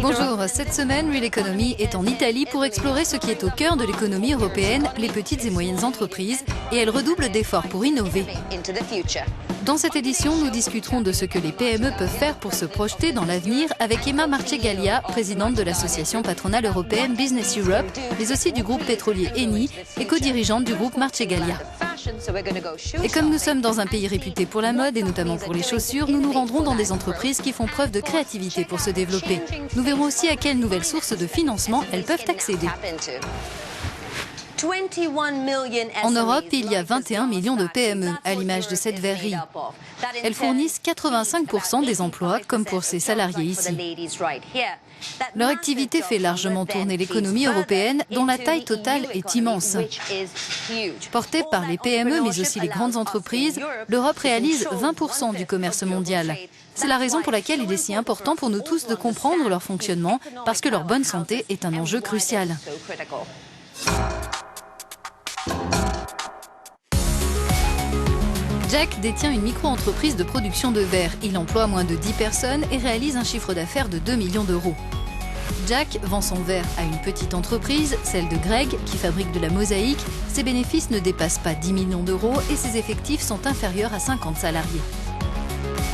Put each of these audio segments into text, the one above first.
Bonjour, cette semaine, Real Economy est en Italie pour explorer ce qui est au cœur de l'économie européenne, les petites et moyennes entreprises, et elle redouble d'efforts pour innover. Dans cette édition, nous discuterons de ce que les PME peuvent faire pour se projeter dans l'avenir avec Emma Marcegaglia, présidente de l'association patronale européenne Business Europe, mais aussi du groupe pétrolier Eni et co-dirigeante du groupe Marcegaglia. Et comme nous sommes dans un pays réputé pour la mode et notamment pour les chaussures, nous nous rendrons dans des entreprises qui font preuve de créativité pour se développer. Nous verrons aussi à quelles nouvelles sources de financement elles peuvent accéder. En Europe, il y a 21 millions de PME, à l'image de cette verrerie. Elles fournissent 85% des emplois, comme pour ces salariés ici. Leur activité fait largement tourner l'économie européenne, dont la taille totale est immense. Portée par les PME, mais aussi les grandes entreprises, l'Europe réalise 20% du commerce mondial. C'est la raison pour laquelle il est si important pour nous tous de comprendre leur fonctionnement, parce que leur bonne santé est un enjeu crucial. Jack détient une micro-entreprise de production de verre. Il emploie moins de 10 personnes et réalise un chiffre d'affaires de 2 millions d'euros. Jack vend son verre à une petite entreprise, celle de Greg, qui fabrique de la mosaïque. Ses bénéfices ne dépassent pas 10 millions d'euros et ses effectifs sont inférieurs à 50 salariés.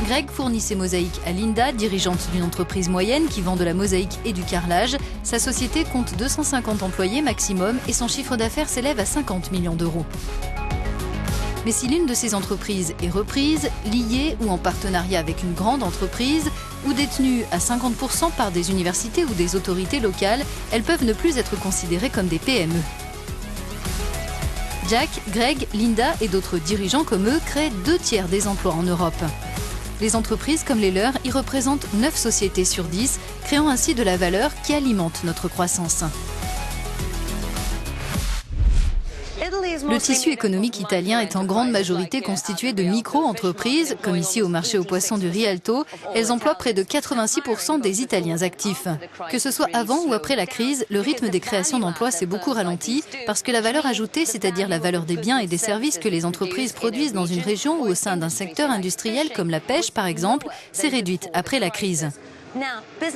Greg fournit ses mosaïques à Linda, dirigeante d'une entreprise moyenne qui vend de la mosaïque et du carrelage. Sa société compte 250 employés maximum et son chiffre d'affaires s'élève à 50 millions d'euros. Mais si l'une de ces entreprises est reprise, liée ou en partenariat avec une grande entreprise, ou détenue à 50% par des universités ou des autorités locales, elles peuvent ne plus être considérées comme des PME. Jack, Greg, Linda et d'autres dirigeants comme eux créent 2/3 des emplois en Europe. Les entreprises comme les leurs y représentent 9 sociétés sur 10, créant ainsi de la valeur qui alimente notre croissance. Le tissu économique italien est en grande majorité constitué de micro-entreprises, comme ici au marché aux poissons du Rialto. Elles emploient près de 86% des Italiens actifs. Que ce soit avant ou après la crise, le rythme des créations d'emplois s'est beaucoup ralenti parce que la valeur ajoutée, c'est-à-dire la valeur des biens et des services que les entreprises produisent dans une région ou au sein d'un secteur industriel comme la pêche par exemple, s'est réduite après la crise.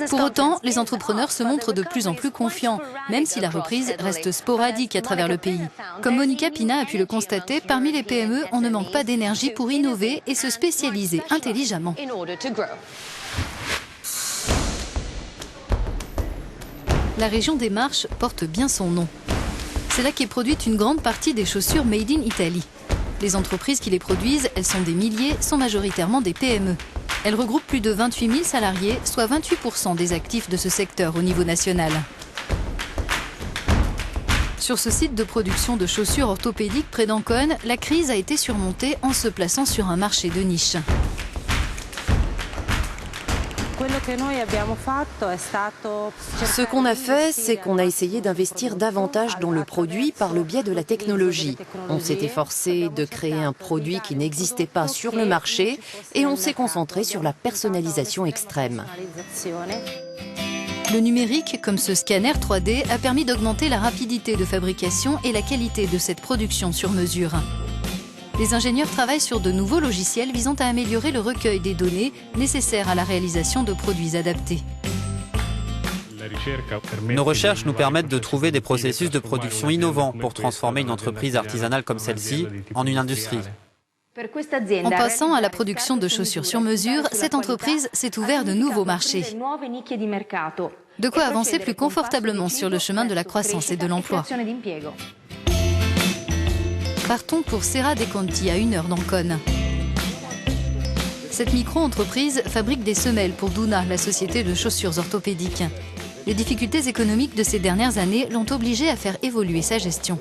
Pour autant, les entrepreneurs se montrent de plus en plus confiants, même si la reprise reste sporadique à travers le pays. Comme Monica Pina a pu le constater, parmi les PME, on ne manque pas d'énergie pour innover et se spécialiser intelligemment. La région des Marches porte bien son nom. C'est là qu'est produite une grande partie des chaussures Made in Italy. Les entreprises qui les produisent, elles sont des milliers, sont majoritairement des PME. Elles regroupent plus de 28 000 salariés, soit 28% des actifs de ce secteur au niveau national. Sur ce site de production de chaussures orthopédiques près d'Ancône, la crise a été surmontée en se plaçant sur un marché de niche. Ce qu'on a fait, c'est qu'on a essayé d'investir davantage dans le produit par le biais de la technologie. On s'est efforcé de créer un produit qui n'existait pas sur le marché et on s'est concentré sur la personnalisation extrême. Le numérique, comme ce scanner 3D, a permis d'augmenter la rapidité de fabrication et la qualité de cette production sur mesure. Les ingénieurs travaillent sur de nouveaux logiciels visant à améliorer le recueil des données nécessaires à la réalisation de produits adaptés. Nos recherches nous permettent de trouver des processus de production innovants pour transformer une entreprise artisanale comme celle-ci en une industrie. En passant à la production de chaussures sur mesure, cette entreprise s'est ouverte de nouveaux marchés. De quoi avancer plus confortablement sur le chemin de la croissance et de l'emploi. Partons pour Serra dei Conti, à 1 heure d'Ancône. Cette micro-entreprise fabrique des semelles pour Duna, la société de chaussures orthopédiques. Les difficultés économiques de ces dernières années l'ont obligé à faire évoluer sa gestion.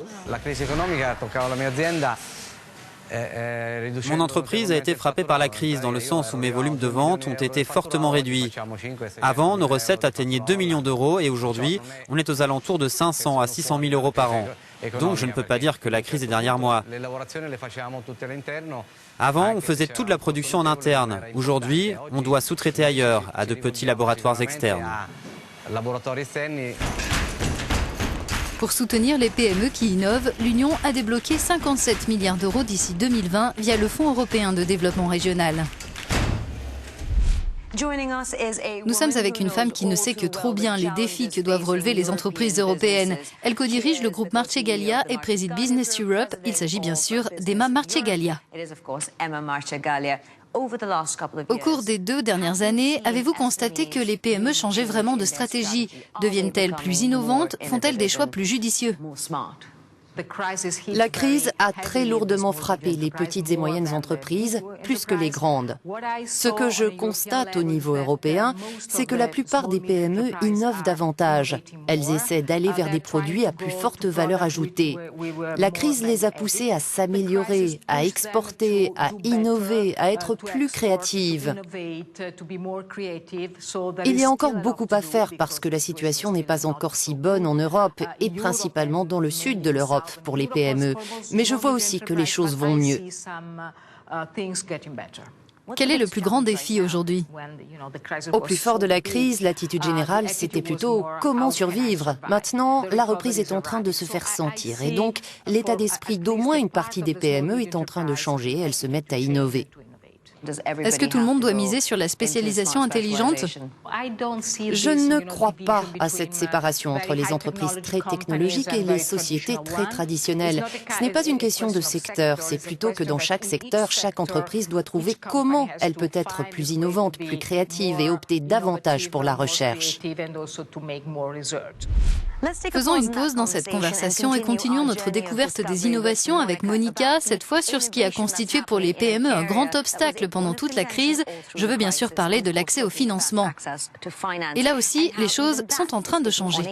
Mon entreprise a été frappée par la crise dans le sens où mes volumes de vente ont été fortement réduits. Avant, nos recettes atteignaient 2 millions d'euros et aujourd'hui, on est aux alentours de 500 à 600 000 euros par an. Donc je ne peux pas dire que la crise est derrière moi. Avant, on faisait toute la production en interne. Aujourd'hui, on doit sous-traiter ailleurs, à de petits laboratoires externes. Pour soutenir les PME qui innovent, l'Union a débloqué 57 milliards d'euros d'ici 2020 via le Fonds européen de développement régional. Nous sommes avec une femme qui ne sait que trop bien les défis que doivent relever les entreprises européennes. Elle co-dirige le groupe Marcegaglia et préside Business Europe. Il s'agit bien sûr d'Emma Marcegaglia. Au cours des 2 dernières années, avez-vous constaté que les PME changeaient vraiment de stratégie? Deviennent-elles plus innovantes? Font-elles des choix plus judicieux? La crise a très lourdement frappé les petites et moyennes entreprises, plus que les grandes. Ce que je constate au niveau européen, c'est que la plupart des PME innovent davantage. Elles essaient d'aller vers des produits à plus forte valeur ajoutée. La crise les a poussées à s'améliorer, à exporter, à innover, à être plus créatives. Il y a encore beaucoup à faire parce que la situation n'est pas encore si bonne en Europe et principalement dans le sud de l'Europe pour les PME, mais je vois aussi que les choses vont mieux. Quel est le plus grand défi aujourd'hui? Au plus fort de la crise, l'attitude générale, c'était plutôt comment survivre. Maintenant, la reprise est en train de se faire sentir et donc l'état d'esprit d'au moins une partie des PME est en train de changer, elles se mettent à innover. Est-ce que tout le monde doit miser sur la spécialisation intelligente? Je ne crois pas à cette séparation entre les entreprises très technologiques et les sociétés très traditionnelles. Ce n'est pas une question de secteur, c'est plutôt que dans chaque secteur, chaque entreprise doit trouver comment elle peut être plus innovante, plus créative et opter davantage pour la recherche. Faisons une pause dans cette conversation et continuons notre découverte des innovations avec Monica, cette fois sur ce qui a constitué pour les PME un grand obstacle pendant toute la crise. Je veux bien sûr parler de l'accès au financement. Et là aussi, les choses sont en train de changer.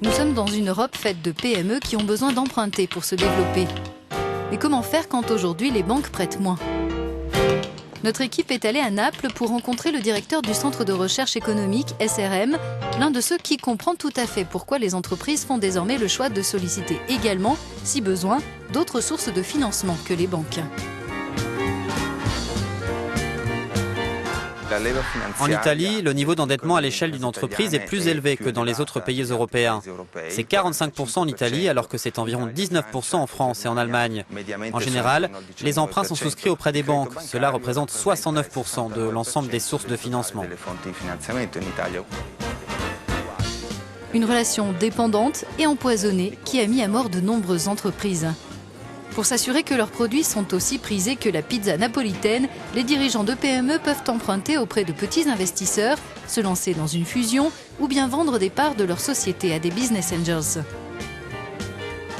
Nous sommes dans une Europe faite de PME qui ont besoin d'emprunter pour se développer. Mais comment faire quand aujourd'hui les banques prêtent moins ? Notre équipe est allée à Naples pour rencontrer le directeur du Centre de recherche économique, SRM, l'un de ceux qui comprend tout à fait pourquoi les entreprises font désormais le choix de solliciter également, si besoin, d'autres sources de financement que les banques. En Italie, le niveau d'endettement à l'échelle d'une entreprise est plus élevé que dans les autres pays européens. C'est 45% en Italie alors que c'est environ 19% en France et en Allemagne. En général, les emprunts sont souscrits auprès des banques. Cela représente 69% de l'ensemble des sources de financement. Une relation dépendante et empoisonnée qui a mis à mort de nombreuses entreprises. Pour s'assurer que leurs produits sont aussi prisés que la pizza napolitaine, les dirigeants de PME peuvent emprunter auprès de petits investisseurs, se lancer dans une fusion ou bien vendre des parts de leur société à des business angels.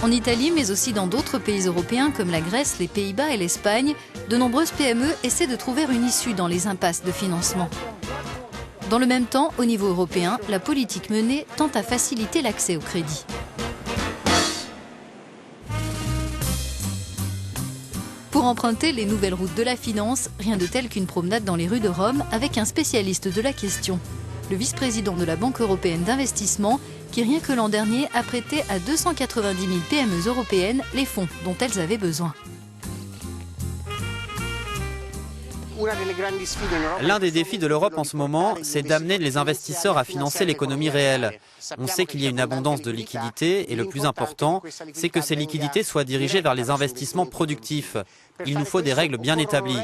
En Italie, mais aussi dans d'autres pays européens comme la Grèce, les Pays-Bas et l'Espagne, de nombreuses PME essaient de trouver une issue dans les impasses de financement. Dans le même temps, au niveau européen, la politique menée tente à faciliter l'accès au crédit. Pour emprunter les nouvelles routes de la finance, rien de tel qu'une promenade dans les rues de Rome avec un spécialiste de la question, le vice-président de la Banque européenne d'investissement, qui rien que l'an dernier a prêté à 290 000 PME européennes les fonds dont elles avaient besoin. L'un des défis de l'Europe en ce moment, c'est d'amener les investisseurs à financer l'économie réelle. On sait qu'il y a une abondance de liquidités et le plus important, c'est que ces liquidités soient dirigées vers les investissements productifs. Il nous faut des règles bien établies.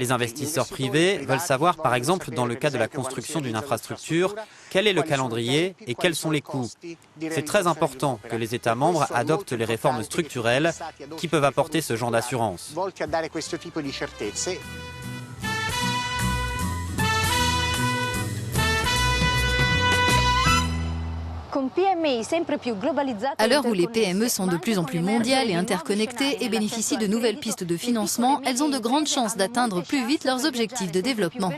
Les investisseurs privés veulent savoir, par exemple, dans le cas de la construction d'une infrastructure, quel est le calendrier et quels sont les coûts. C'est très important que les États membres adoptent les réformes structurelles qui peuvent apporter ce genre d'assurance. À l'heure où les PME sont de plus en plus mondiales et interconnectées et bénéficient de nouvelles pistes de financement, elles ont de grandes chances d'atteindre plus vite leurs objectifs de développement.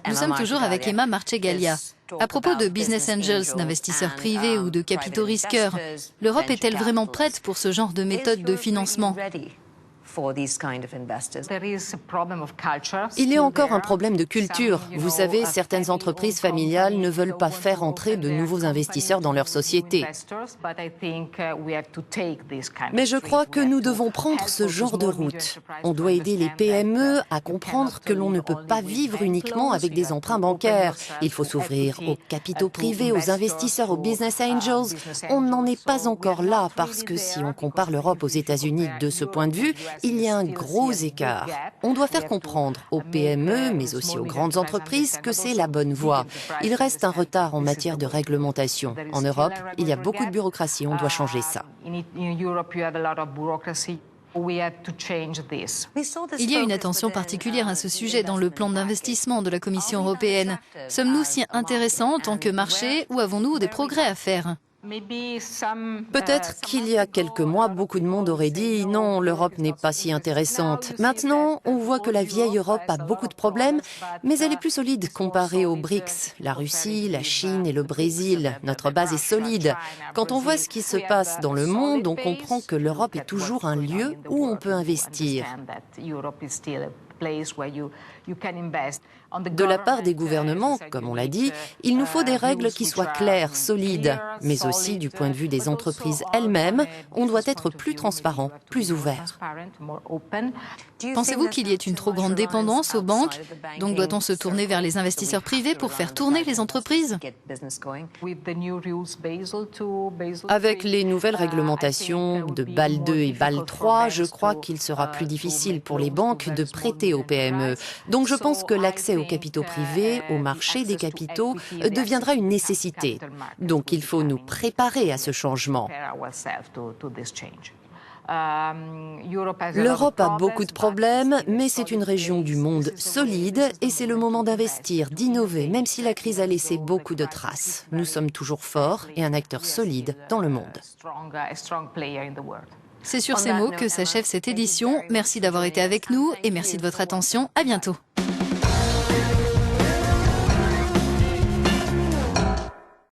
Nous sommes toujours avec Emma Marcegaglia. À propos de business angels, d'investisseurs privés ou de capitaux risqueurs, l'Europe est-elle vraiment prête pour ce genre de méthode de financement ? Il y a encore un problème de culture. Vous savez, certaines entreprises familiales ne veulent pas faire entrer de nouveaux investisseurs dans leur société. Mais je crois que nous devons prendre ce genre de route. On doit aider les PME à comprendre que l'on ne peut pas vivre uniquement avec des emprunts bancaires. Il faut s'ouvrir aux capitaux privés, aux investisseurs, aux business angels. On n'en est pas encore là parce que si on compare l'Europe aux États-Unis de ce point de vue, il y a un gros écart. On doit faire comprendre aux PME, mais aussi aux grandes entreprises, que c'est la bonne voie. Il reste un retard en matière de réglementation. En Europe, il y a beaucoup de bureaucratie, on doit changer ça. Il y a une attention particulière à ce sujet dans le plan d'investissement de la Commission européenne. Sommes-nous si intéressants en tant que marché ou avons-nous des progrès à faire ? Peut-être qu'il y a quelques mois, beaucoup de monde aurait dit « Non, l'Europe n'est pas si intéressante ». Maintenant, on voit que la vieille Europe a beaucoup de problèmes, mais elle est plus solide comparée aux BRICS, la Russie, la Chine et le Brésil. Notre base est solide. Quand on voit ce qui se passe dans le monde, on comprend que l'Europe est toujours un lieu où on peut investir. De la part des gouvernements, comme on l'a dit, il nous faut des règles qui soient claires, solides, mais aussi du point de vue des entreprises elles-mêmes, on doit être plus transparent, plus ouvert. Pensez-vous qu'il y ait une trop grande dépendance aux banques? Donc doit-on se tourner vers les investisseurs privés pour faire tourner les entreprises? Avec les nouvelles réglementations de Bâle 2 et Bâle 3, je crois qu'il sera plus difficile pour les banques de prêter aux PME. Donc je pense que l'accès aux capitaux privés, au marché des capitaux, deviendra une nécessité. Donc il faut nous préparer à ce changement. L'Europe a beaucoup de problèmes, mais c'est une région du monde solide et c'est le moment d'investir, d'innover, même si la crise a laissé beaucoup de traces. Nous sommes toujours forts et un acteur solide dans le monde. C'est sur ces mots que s'achève cette édition. Merci d'avoir été avec nous et merci de votre attention. À bientôt.